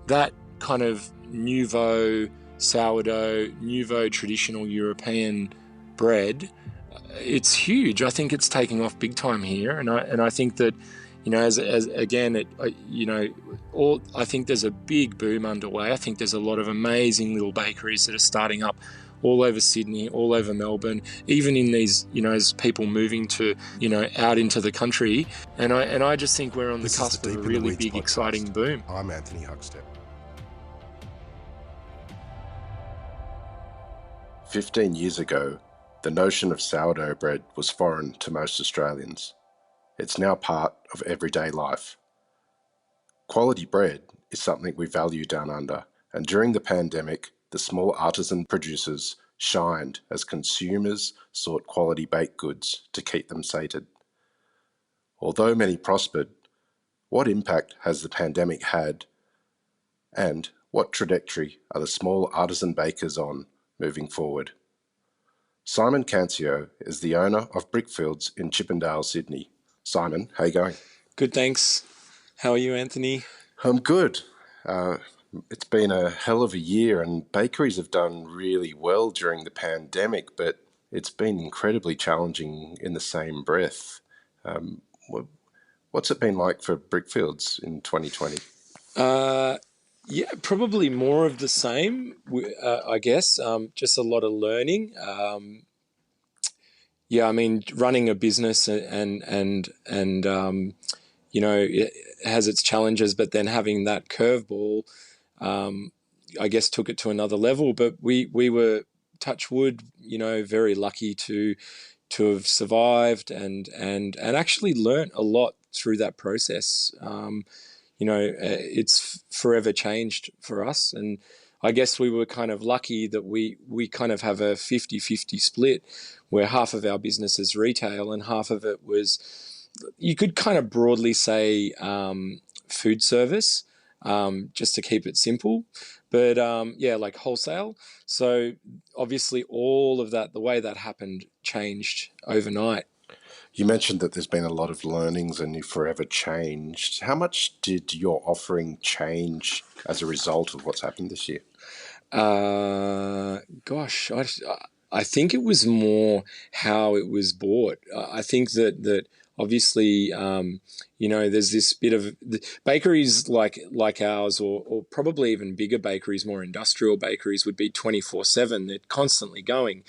that kind of nouveau sourdough, nouveau traditional European bread, it's huge. I think it's taking off big time here, and I think that, you know, as again, I think there's a big boom underway. I think there's a lot of amazing little bakeries that are starting up all over Sydney, all over Melbourne, even in these, you know, as people moving to, you know, out into the country. And I just think we're on the cusp of a really big, exciting boom. I'm Anthony Huckstep. 15 years ago, the notion of sourdough bread was foreign to most Australians. It's now part of everyday life. Quality bread is something we value down under, and during the pandemic, the small artisan producers shined as consumers sought quality baked goods to keep them sated. Although many prospered, what impact has the pandemic had, and what trajectory are the small artisan bakers on moving forward? Simon Cancio is the owner of Brickfields in Chippendale, Sydney. Simon, how you going? Good, thanks. How are you, Anthony? I'm good. It's been a hell of a year, and bakeries have done really well during the pandemic, but it's been incredibly challenging in the same breath. What's it been like for Brickfields in 2020? Yeah, probably more of the same, I guess. Just a lot of learning. Yeah, I mean, running a business and you know, it has its challenges, but then having that curveball, I guess, took it to another level. But we were, touch wood, you know, very lucky to have survived and actually learnt a lot through that process. You know, it's forever changed for us. And I guess we were kind of lucky that we kind of have a 50-50 split where half of our business is retail and half of it was, you could kind of broadly say, food service, just to keep it simple. But yeah, like wholesale. So obviously all of that, the way that happened, changed overnight. You mentioned that there's been a lot of learnings and you forever changed. How much did your offering change as a result of what's happened this year? Gosh, I think it was more how it was bought. I think that obviously, you know, there's this bit of bakeries like ours, or probably even bigger bakeries, more industrial bakeries, would be 24/7. They're constantly going.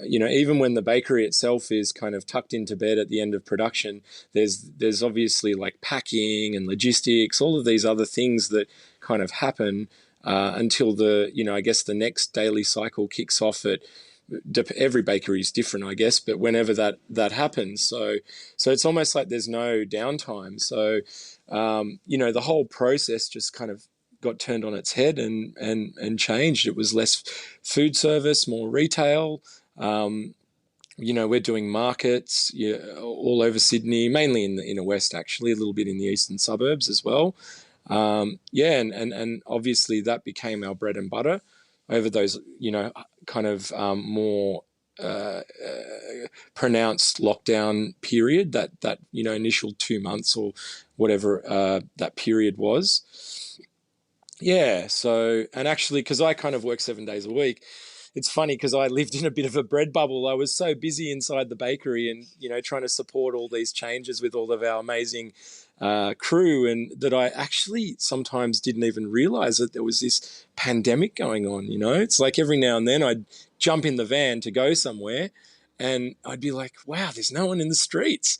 You know, even when the bakery itself is kind of tucked into bed at the end of production, there's obviously like packing and logistics, all of these other things that kind of happen until the, you know, I guess the next daily cycle kicks off at. Every bakery is different, I guess, but whenever that happens, so it's almost like there's no downtime. So, you know, the whole process just kind of got turned on its head and changed. It was less food service, more retail. You know, we're doing markets all over Sydney, mainly in the inner west, actually, a little bit in the eastern suburbs as well. Yeah, and obviously that became our bread and butter over those, you know, kind of more pronounced lockdown period, that you know, initial 2 months or whatever that period was. Yeah, so, and actually, because I kind of work 7 days a week, it's funny because I lived in a bit of a bread bubble. I was so busy inside the bakery and, you know, trying to support all these changes with all of our amazing crew, and that I actually sometimes didn't even realize that there was this pandemic going on. You know, it's like every now and then I'd jump in the van to go somewhere and I'd be like, wow, there's no one in the streets.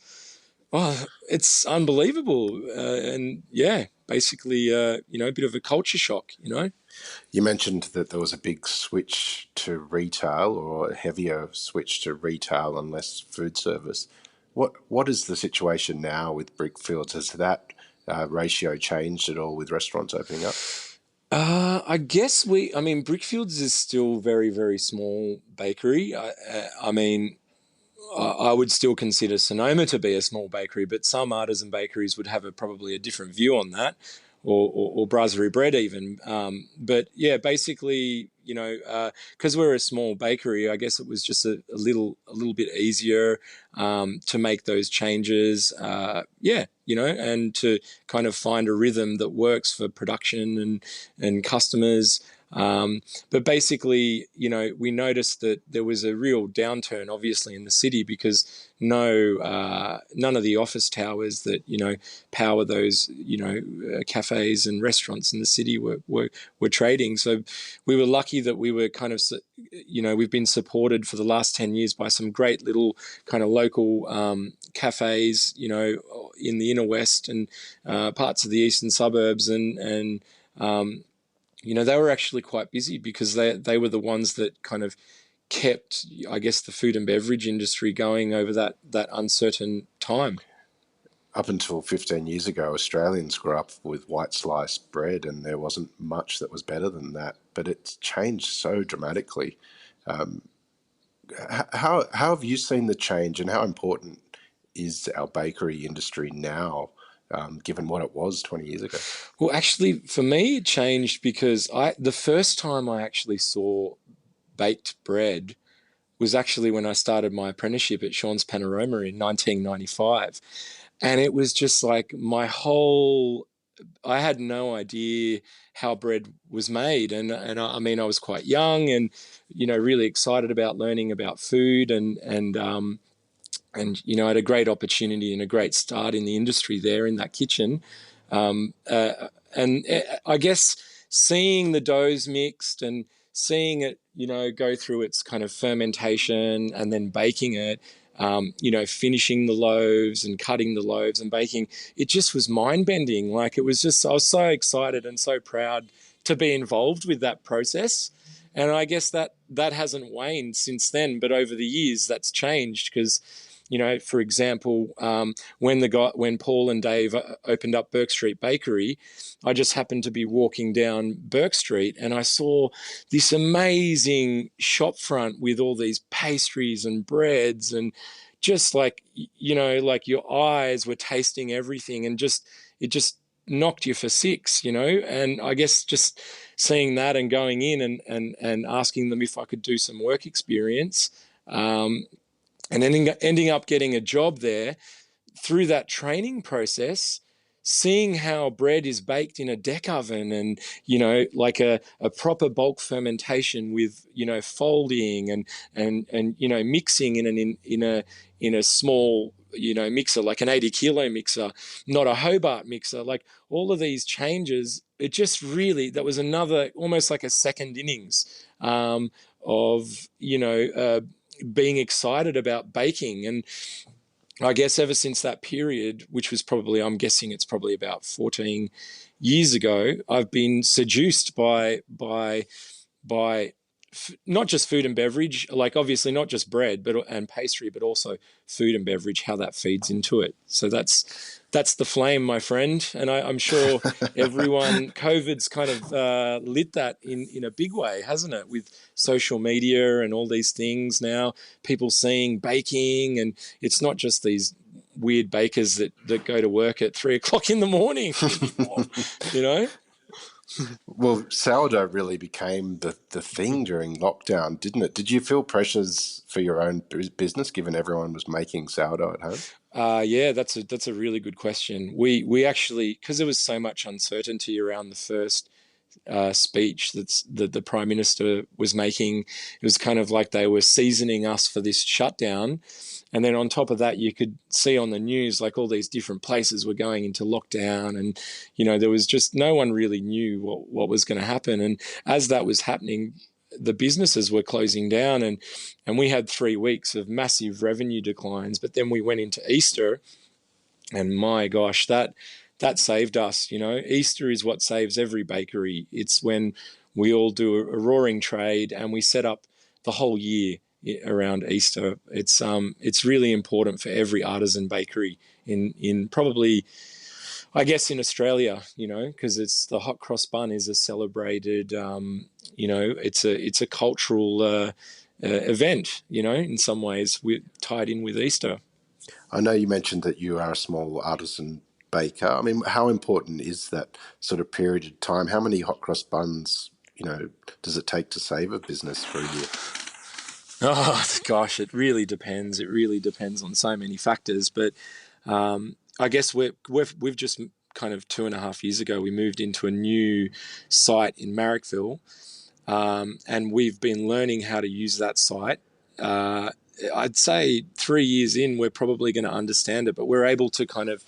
Oh, it's unbelievable. And yeah, basically, you know, a bit of a culture shock, you know. You mentioned that there was a big switch to retail, or a heavier switch to retail and less food service. What is the situation now with Brickfields? Has that ratio changed at all with restaurants opening up? I guess I mean, Brickfields is still very, very small bakery. I mean, I would still consider Sonoma to be a small bakery, but some artisan bakeries would have probably a different view on that, or brasserie bread even. But yeah, basically, because we're a small bakery, I guess it was just a little bit easier to make those changes. And to kind of find a rhythm that works for production and customers. But basically, we noticed that there was a real downturn, obviously, in the city because none of the office towers that power those cafes and restaurants in the city were trading. So we were lucky that we were kind of we've been supported for the last 10 years by some great little kind of local cafes, in the inner west and parts of the eastern suburbs, and they were actually quite busy because they were the ones that kind of kept, I guess, the food and beverage industry going over that uncertain time. Up until 15 years ago, Australians grew up with white sliced bread, and there wasn't much that was better than that. But it's changed so dramatically. How have you seen the change, and how important is our bakery industry now, given what it was 20 years ago? Well, actually, for me, it changed because the first time I actually saw baked bread was actually when I started my apprenticeship at Sean's Panorama in 1995. And it was just like I had no idea how bread was made. And I mean, I was quite young and, really excited about learning about food and I had a great opportunity and a great start in the industry there in that kitchen. And I guess seeing the doughs mixed and seeing it, go through its kind of fermentation and then baking it, finishing the loaves and cutting the loaves and baking, it just was mind bending. Like I was so excited and so proud to be involved with that process. And I guess that hasn't waned since then, but over the years that's changed because, for example, when Paul and Dave opened up Burke Street Bakery, I just happened to be walking down Burke Street and I saw this amazing shop front with all these pastries and breads and just like your eyes were tasting everything and it just knocked you for six, and I guess just seeing that and going in and asking them if I could do some work experience, and ending up getting a job there through that training process, seeing how bread is baked in a deck oven and, like a proper bulk fermentation with, folding and mixing in a small, mixer, like an 80 kilo mixer, not a Hobart mixer, like all of these changes, it just really, that was another, almost like a second innings of, being excited about baking. And I guess ever since that period, which was probably, I'm guessing it's probably about 14 years ago, I've been seduced by not just food and beverage, like obviously not just bread and pastry, but also food and beverage, how that feeds into it. So that's the flame, my friend. And I'm sure everyone, COVID's kind of lit that in a big way, hasn't it? With social media and all these things now, people seeing baking, and it's not just these weird bakers that go to work at 3:00 in the morning anymore, Well, sourdough really became the thing during lockdown, didn't it? Did you feel pressures for your own business, given everyone was making sourdough at home? Yeah, that's a really good question. We actually, because there was so much uncertainty around the first speech that the Prime Minister was making, it was kind of like they were seasoning us for this shutdown. And then on top of that, you could see on the news, like all these different places were going into lockdown and, there was just no one really knew what was going to happen. And as that was happening, the businesses were closing down and we had 3 weeks of massive revenue declines. But then we went into Easter and my gosh, that saved us. Easter is what saves every bakery. It's when we all do a roaring trade and we set up the whole year around Easter. It's really important for every artisan bakery in probably, I guess, in Australia, because it's the hot cross bun is a celebrated, it's a cultural event, in some ways tied in with Easter. I know you mentioned that you are a small artisan baker. I mean, how important is that sort of period of time? How many hot cross buns does it take to save a business for a year? Oh gosh, it really depends. It really depends on so many factors. But I guess we've just kind of 2.5 years ago we moved into a new site in Marrickville, and we've been learning how to use that site. I'd say 3 years in, we're probably going to understand it, but we're able to kind of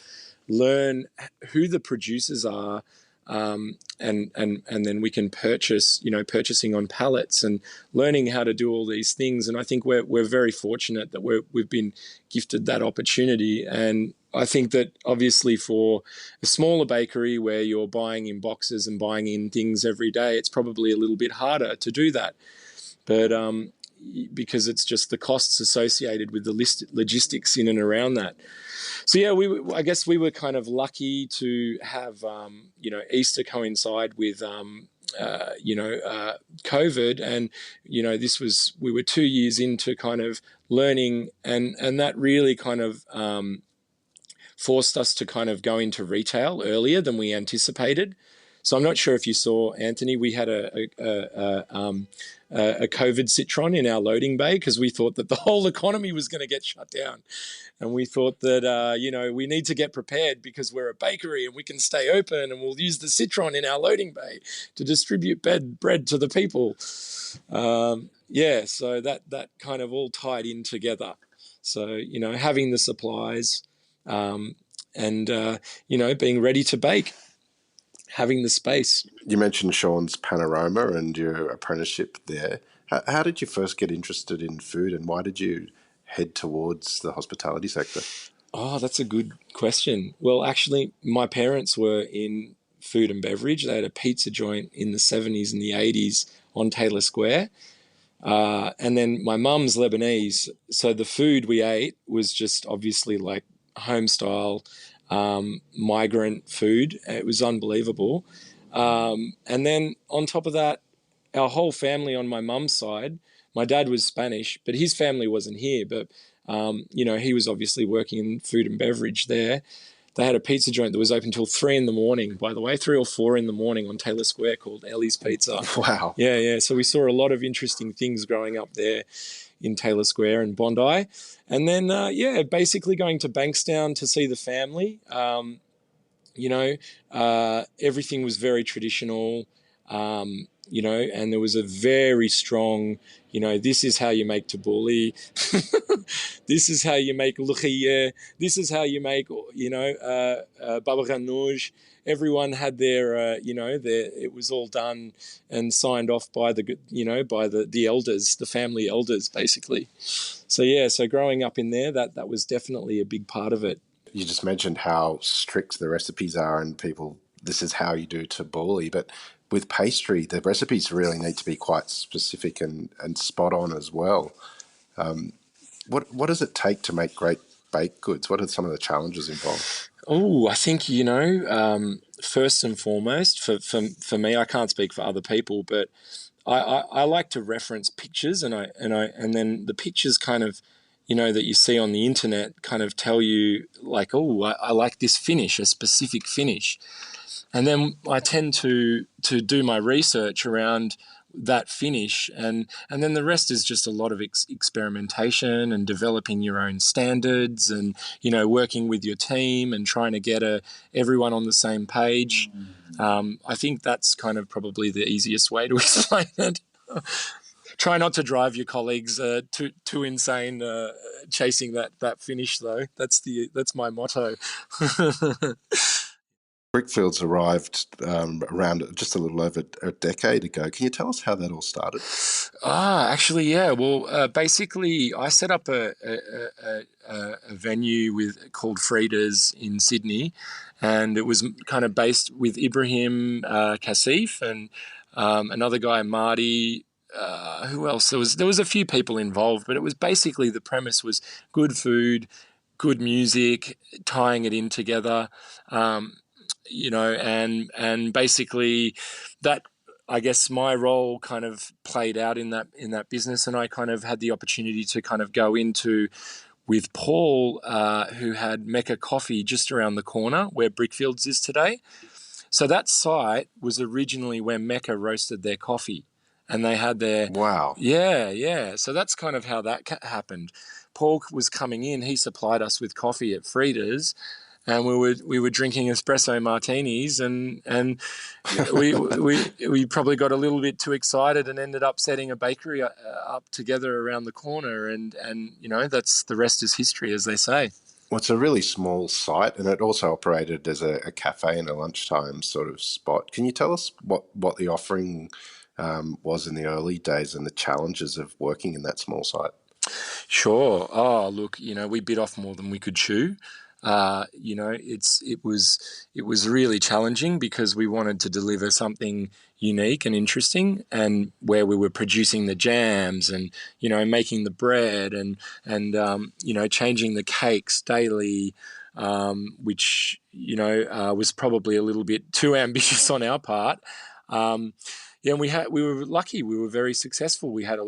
learn who the producers are, and then we can purchasing on pallets and learning how to do all these things. And I think we're very fortunate that we've been gifted that opportunity. And I think that obviously for a smaller bakery where you're buying in boxes and buying in things every day, it's probably a little bit harder to do that. But because it's just the costs associated with the logistics in and around that. So yeah, I guess we were kind of lucky to have Easter coincide with COVID, and we were 2 years into kind of learning, and that really kind of forced us to kind of go into retail earlier than we anticipated. So I'm not sure if you saw, Anthony, we had a COVID citron in our loading bay because we thought that the whole economy was going to get shut down. And we thought that, we need to get prepared because we're a bakery and we can stay open, and we'll use the citron in our loading bay to distribute bread to the people. So that kind of all tied in together. So, having the supplies and being ready to bake, having the space. You mentioned Sean's Panorama and your apprenticeship there. How did you first get interested in food, and why did you head towards the hospitality sector? Oh, that's a good question. Well, actually, my parents were in food and beverage. They had a pizza joint in the 70s and the 80s on Taylor Square. And then my mum's Lebanese. So the food we ate was just obviously like home style migrant food. It was unbelievable. And then on top of that, our whole family on my mum's side, my dad was Spanish, but his family wasn't here. But, he was obviously working in food and beverage there. They had a pizza joint that was open till 3 a.m, by the way, 3 or 4 a.m. on Taylor Square, called Ellie's Pizza. Wow. Yeah. So we saw a lot of interesting things growing up there in Taylor Square and Bondi. And then, basically going to Bankstown to see the family. Everything was very traditional, and there was a very strong, this is how you make tabbouleh, this is how you make luchiyeh, this is how you make, baba ghanoush. Everyone had their, it was all done and signed off by the elders, the family elders, basically. So growing up in there, that was definitely a big part of it. You just mentioned how strict the recipes are, and this is how you do tabbouleh, but with pastry, the recipes really need to be quite specific and spot on as well. What does it take to make great baked goods? What are some of the challenges involved? Oh, I think, first and foremost, for me, I can't speak for other people, but I like to reference pictures, and then the pictures kind of, that you see on the internet kind of tell you like, oh, I like this finish, a specific finish. And then I tend to do my research around that finish, and then the rest is just a lot of experimentation and developing your own standards, and working with your team and trying to get everyone on the same page. I think that's kind of probably the easiest way to explain it. Try not to drive your colleagues too insane chasing that finish, though. That's my motto. Brickfields arrived around just a little over a decade ago. Can you tell us how that all started? Actually, yeah. Well, basically, I set up a venue called Frida's in Sydney, and it was kind of based with Ibrahim Kassif and another guy, Marty. Who else? There was a few people involved, but it was basically, the premise was good food, good music, tying it in together. And basically that, I guess, my role kind of played out in that business, and I kind of had the opportunity to kind of go into with Paul, who had Mecca Coffee just around the corner where Brickfields is today. So that site was originally where Mecca roasted their coffee, and they had their Wow. yeah. So that's kind of how that happened. Paul was coming in; he supplied us with coffee at Frida's, and we were drinking espresso martinis, and we probably got a little bit too excited and ended up setting a bakery up together around the corner, and that's the rest is history, as they say. Well, it's a really small site, and it also operated as a cafe and a lunchtime sort of spot. Can you tell us what the offering was in the early days and the challenges of working in that small site? Sure. Oh, look, we bit off more than we could chew. It was really challenging because we wanted to deliver something unique and interesting, and where we were producing the jams and making the bread and changing the cakes daily, which was probably a little bit too ambitious on our part. Yeah, and we were lucky. We were very successful. We had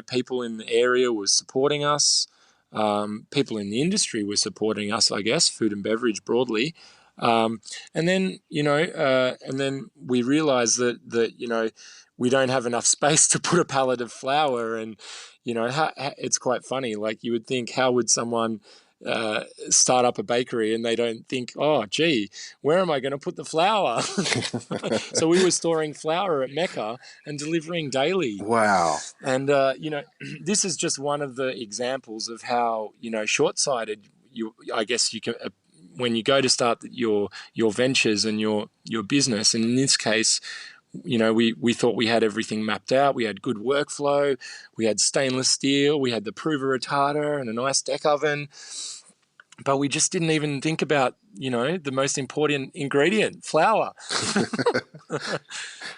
people in the area were supporting us. People in the industry were supporting us, I guess, food and beverage broadly. And then we realised that we don't have enough space to put a pallet of flour, and it's quite funny. Like, you would think, how would someone start up a bakery and they don't think, oh, gee, where am I going to put the flour? So we were storing flour at Mecca and delivering daily. Wow. And, this is just one of the examples of how, short-sighted I guess you can, when you go to start your ventures and your business. And in this case, we thought we had everything mapped out. We had good workflow. We had stainless steel. We had the prover retarder and a nice deck oven. But we just didn't even think about, the most important ingredient, flour.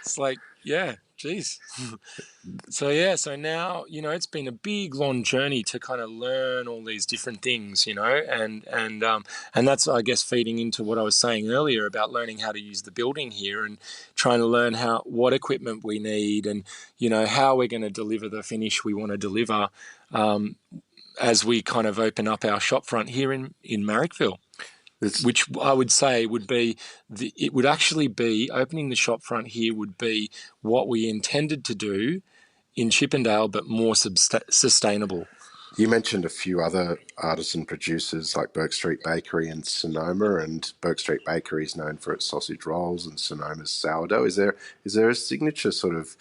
It's like, yeah, geez. So now, it's been a big, long journey to kind of learn all these different things, and that's, I guess, feeding into what I was saying earlier about learning how to use the building here and trying to learn what equipment we need and, how we're going to deliver the finish we want to deliver, as we kind of open up our shop front here in Marrickville. Which I would say would be, it would actually be, opening the shop front here would be what we intended to do in Chippendale, but more sustainable. You mentioned a few other artisan producers like Burke Street Bakery and Sonoma, and Burke Street Bakery is known for its sausage rolls and Sonoma's sourdough. Is there a signature sort of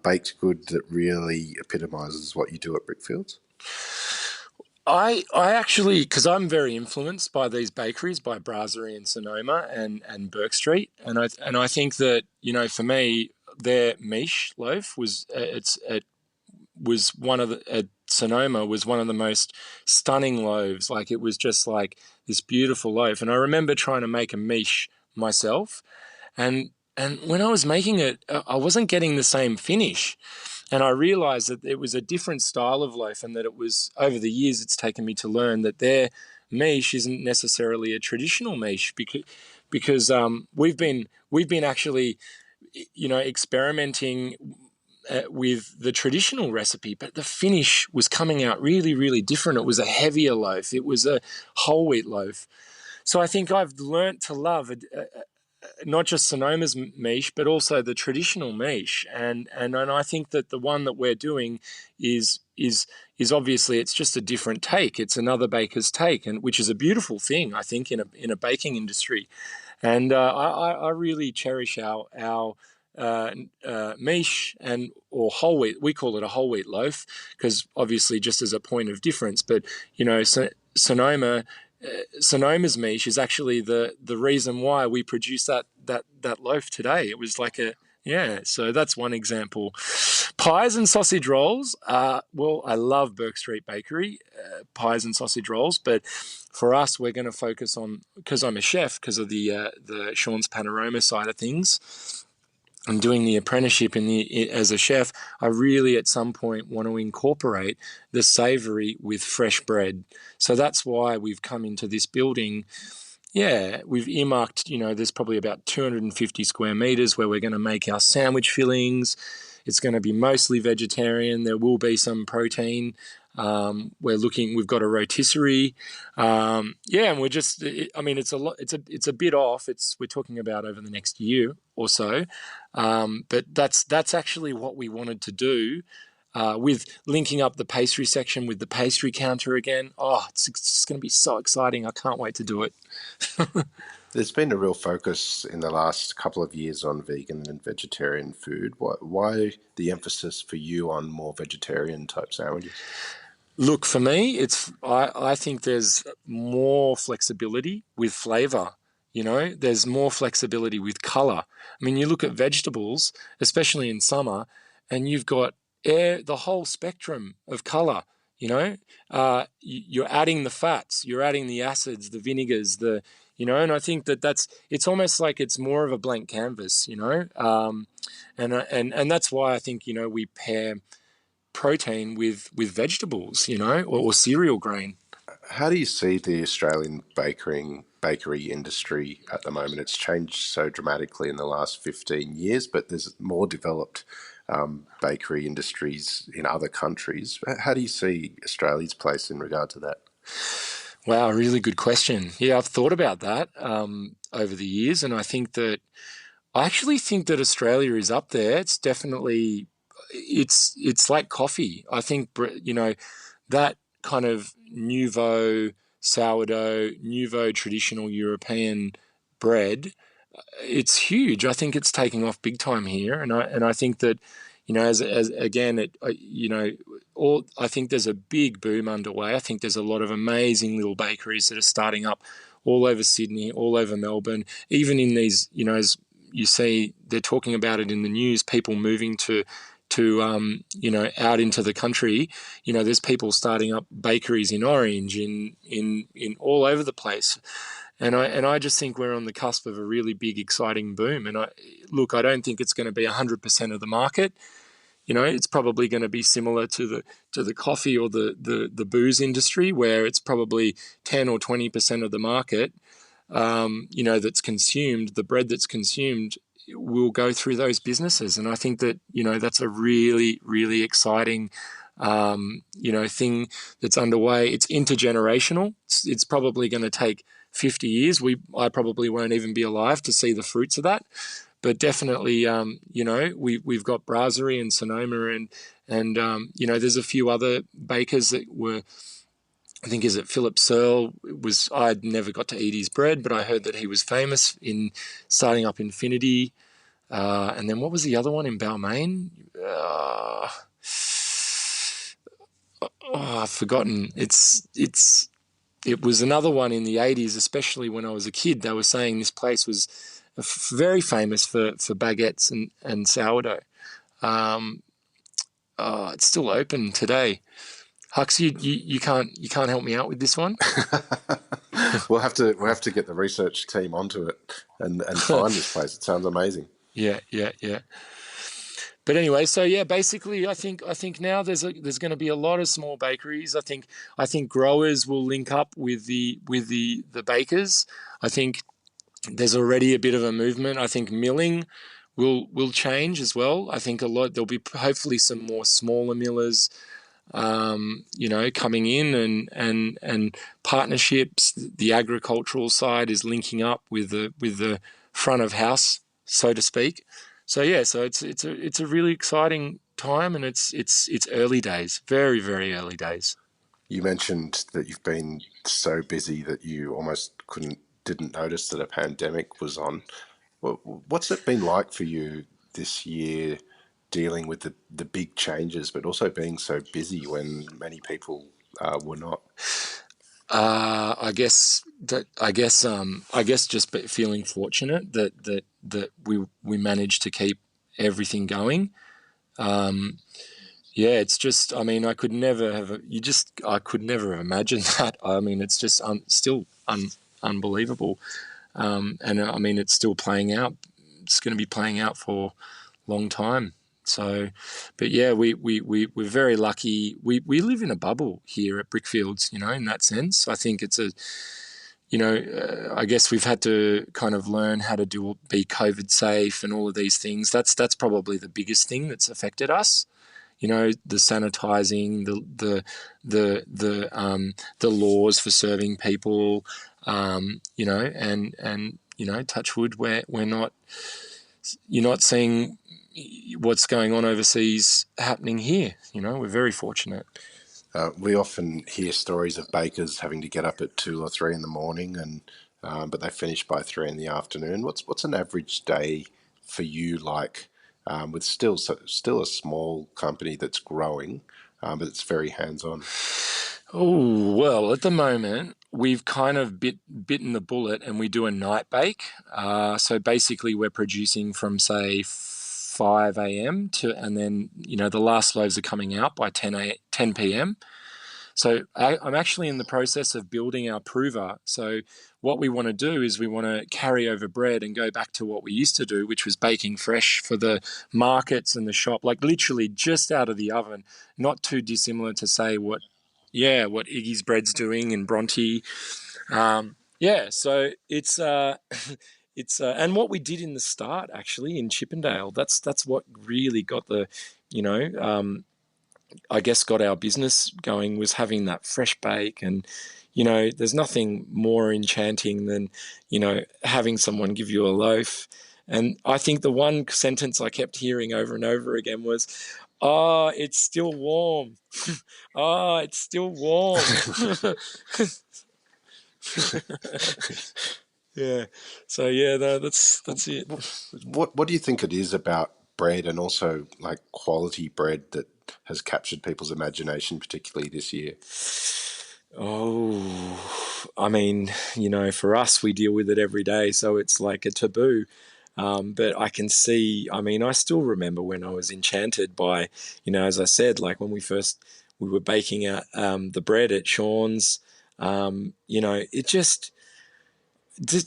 baked good that really epitomises what you do at Brickfields? I actually, because I'm very influenced by these bakeries, by Brasserie and Sonoma and Burke Street, and I think that, for me, their miche loaf was one of the Sonoma was one of the most stunning loaves. Like, it was just like this beautiful loaf, and I remember trying to make a miche myself, and when I was making it, I wasn't getting the same finish. And I realised that it was a different style of loaf, and that it was, over the years, it's taken me to learn that their miche isn't necessarily a traditional miche, because we've been actually, experimenting with the traditional recipe, but the finish was coming out really, really different. It was a heavier loaf. It was a whole wheat loaf. So I think I've learnt to love not just Sonoma's miche, but also the traditional miche, and I think that the one that we're doing is obviously, it's just a different take. It's another baker's take, and which is a beautiful thing, I think, in a baking industry. And I really cherish our miche or whole wheat. We call it a whole wheat loaf because, obviously, just as a point of difference. But Sonoma's miche is actually the reason why we produce that loaf today. It was like so that's one example. Pies and sausage rolls. Well, I love Burke Street Bakery, pies and sausage rolls, but for us, we're going to focus on, because I'm a chef, because of the Sean's Panorama side of things. I'm doing the apprenticeship as a chef. I really, at some point, want to incorporate the savoury with fresh bread. So that's why we've come into this building. Yeah, we've earmarked, there's probably about 250 square metres where we're going to make our sandwich fillings. It's going to be mostly vegetarian. There will be some protein, We've got a rotisserie. And we're just, it's a lot, it's a bit off. We're talking about over the next year or so. But that's actually what we wanted to do. With linking up the pastry section with the pastry counter again. Oh, it's going to be so exciting. I can't wait to do it. There's been a real focus in the last couple of years on vegan and vegetarian food. Why the emphasis for you on more vegetarian type sandwiches? Look, for me, I think there's more flexibility with flavour. There's more flexibility with colour. I mean, you look at vegetables, especially in summer, and you've got the whole spectrum of colour. You're adding the fats, you're adding the acids, the vinegars, and I think it's almost like it's more of a blank canvas. And that's why I think we pair protein with vegetables, or cereal grain. How do you see the Australian bakery industry at the moment? It's changed so dramatically in the last 15 years, but there's more developed bakery industries in other countries. How do you see Australia's place in regard to that? Wow, really good question. Yeah, I've thought about that over the years, and I actually think that Australia is up there. It's definitely, it's like coffee. I think, that kind of nouveau sourdough, nouveau traditional European bread, it's huge. I think it's taking off big time here, and I think that, as again, I think there's a big boom underway. I think there's a lot of amazing little bakeries that are starting up all over Sydney, all over Melbourne, even in these, as you see, they're talking about it in the news, people moving to out into the country. There's people starting up bakeries in Orange, in all over the place. And I just think we're on the cusp of a really big, exciting boom. And I don't think it's going to be 100% of the market. It's probably going to be similar to the coffee or the booze industry, where it's probably 10 or 20% of the market. That's consumed. The bread that's consumed will go through those businesses, and I think that that's a really, really exciting thing that's underway. It's intergenerational. It's probably going to take 50 years. I probably won't even be alive to see the fruits of that. But definitely, we've got Brasserie and Sonoma, and there's a few other bakers that were. I think is it Philip Searle I'd never got to eat his bread, but I heard that he was famous in starting up Infinity. And then what was the other one in Balmain? I've forgotten. It was another one in the 80s, especially when I was a kid. They were saying this place was very famous for baguettes and sourdough. It's still open today. Hux, you can't help me out with this one. We'll have to get the research team onto it and find this place. It sounds amazing. Yeah. But anyway, so yeah, basically, I think now there's going to be a lot of small bakeries. I think growers will link up with the bakers. I think there's already a bit of a movement. I think milling will change as well. I think there'll be hopefully some more smaller millers, coming in and partnerships. The agricultural side is linking up with the front of house, so to speak. So yeah, so it's a really exciting time, and it's early days, very, very early days. You mentioned that you've been so busy that you almost didn't notice that a pandemic was on. What's it been like for you this year, dealing with the big changes, but also being so busy when many people were not? I guess just feeling fortunate that we managed to keep everything going. Yeah, it's just, I could never have imagined that. It's just still unbelievable. And it's still playing out. It's going to be playing out for a long time. So, but yeah, we're very lucky. We live in a bubble here at Brickfields, in that sense. I think it's I guess we've had to kind of learn how to be COVID safe and all of these things. That's probably the biggest thing that's affected us. the sanitizing, the laws for serving people, and touch wood, you're not seeing what's going on overseas happening here. We're very fortunate. We often hear stories of bakers having to get up at 2 or 3 in the morning, and but they finish by 3 in the afternoon. What's an average day for you like, with still a small company that's growing, but it's very hands-on? Oh, well, at the moment, we've kind of bitten the bullet and we do a night bake. So basically, we're producing from, say, 5 a.m. and then, the last loaves are coming out by 10 p.m. So I'm actually in the process of building our prover. So what we want to do is we want to carry over bread and go back to what we used to do, which was baking fresh for the markets and the shop, like literally just out of the oven, not too dissimilar to say what Iggy's Bread's doing in Bronte. So it's it's and what we did in the start actually in Chippendale. That's what really got the, I guess got our business going, was having that fresh bake. And there's nothing more enchanting than having someone give you a loaf. And I think the one sentence I kept hearing over and over again was, "Oh, it's still warm. Oh, it's still warm." Yeah. So yeah, no, that's it. What do you think it is about bread, and also like quality bread, that has captured people's imagination, particularly this year? Oh, I mean, for us, we deal with it every day, so it's like a taboo. But I can see, I mean, I still remember when I was enchanted by, as I said, like when we were baking out the bread at Sean's. It just,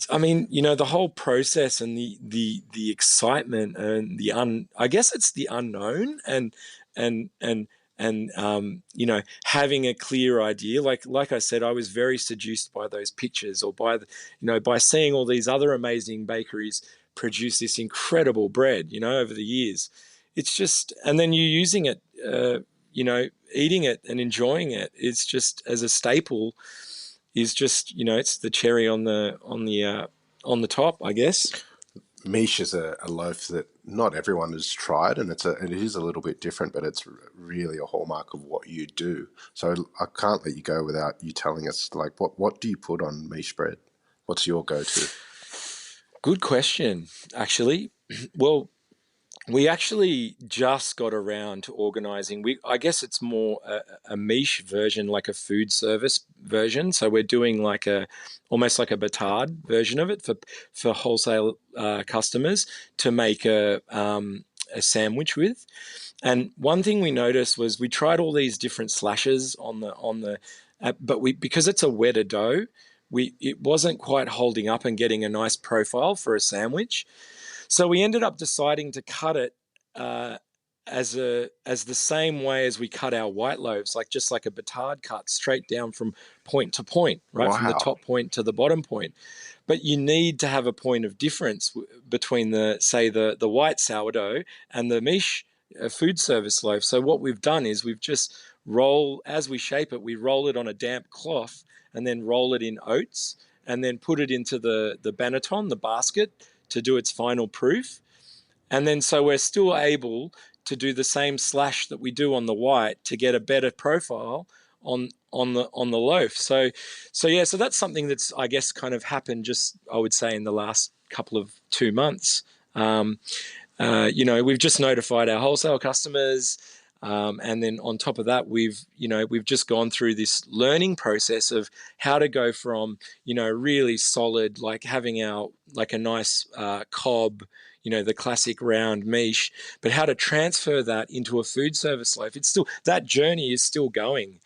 I mean, the whole process and the excitement and I guess it's the unknown, and having a clear idea. Like I said, I was very seduced by those pictures, or by by seeing all these other amazing bakeries produce this incredible bread, over the years. It's just, and then you using it, eating it and enjoying it. It's just as a staple, is just, it's the cherry on the top, I guess. Miche is a loaf that not everyone has tried, and it is a little bit different, but it's really a hallmark of what you do. So I can't let you go without you telling us, like, what do you put on miche bread? What's your go-to? Good question, actually. Well, we actually just got around to organising. I guess it's more a miche version, like a food service version. So we're doing almost like a batard version of it for wholesale customers to make a sandwich with. And one thing we noticed was we tried all these different slashes but because it's a wetter dough, it wasn't quite holding up and getting a nice profile for a sandwich. So we ended up deciding to cut it as the same way as we cut our white loaves, just like a batard cut, straight down from point to point, right? Wow. From the top point to the bottom point. But you need to have a point of difference between the white sourdough and the miche food service loaf. So what we've done is we've just as we shape it, we roll it on a damp cloth and then roll it in oats and then put it into the banneton, the basket, to do its final proof. And then so we're still able to do the same slash that we do on the white to get a better profile on the loaf. So that's something that's, I guess, kind of happened just, I would say, in the last couple of 2 months. We've just notified our wholesale customers. And then on top of that, we've just gone through this learning process of how to go from, really solid, like having a nice cob, the classic round miche, but how to transfer that into a food service loaf. That journey is still going,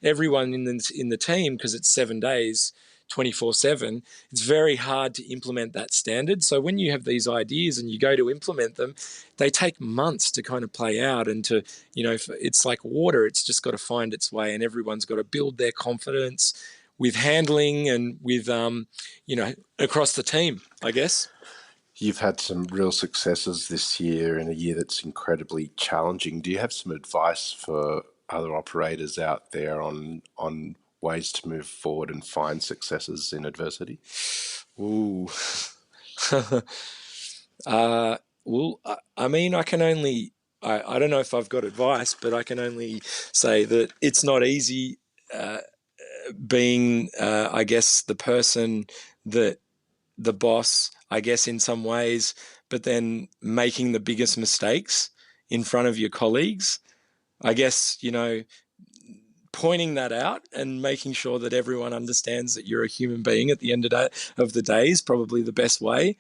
everyone in the team, because it's 7 days, 24/7, it's very hard to implement that standard. So when you have these ideas and you go to implement them, they take months to kind of play out, and to, it's like water. It's just got to find its way, and everyone's got to build their confidence with handling and with, across the team, I guess. You've had some real successes this year in a year that's incredibly challenging. Do you have some advice for other operators out there on ways to move forward and find successes in adversity? Ooh. Well, I mean, I don't know if I've got advice, but I can only say that it's not easy being, I guess, the person that the boss, I guess, in some ways, but then making the biggest mistakes in front of your colleagues. I guess, pointing that out and making sure that everyone understands that you're a human being at the end of the day is probably the best way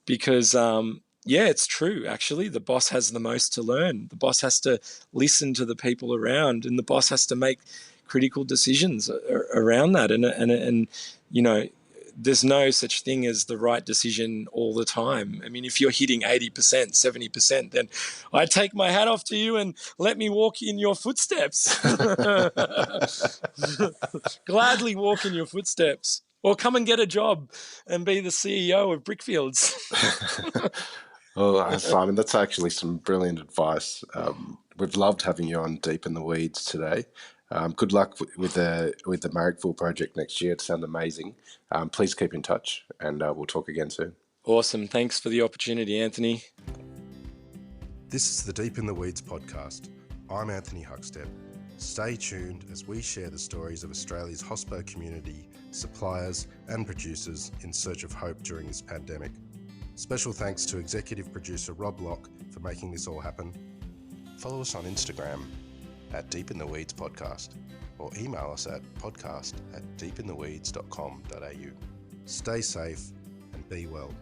because, yeah, it's true. Actually, the boss has the most to learn. The boss has to listen to the people around, and the boss has to make critical decisions around that. And there's no such thing as the right decision all the time. I mean, if you're hitting 80%, 70%, then I take my hat off to you and let me walk in your footsteps. Gladly walk in your footsteps. Or come and get a job and be the CEO of Brickfields. Well, Simon, that's actually some brilliant advice. We've loved having you on Deep in the Weeds today. Good luck with the Marrickville project next year. It sounds amazing. Please keep in touch, and we'll talk again soon. Awesome. Thanks for the opportunity, Anthony. This is the Deep in the Weeds podcast. I'm Anthony Huckstep. Stay tuned as we share the stories of Australia's hospo community, suppliers and producers in search of hope during this pandemic. Special thanks to executive producer Rob Locke for making this all happen. Follow us on Instagram at Deep in the Weeds Podcast or email us at podcast@deepintheweeds.com.au. Stay safe and be well.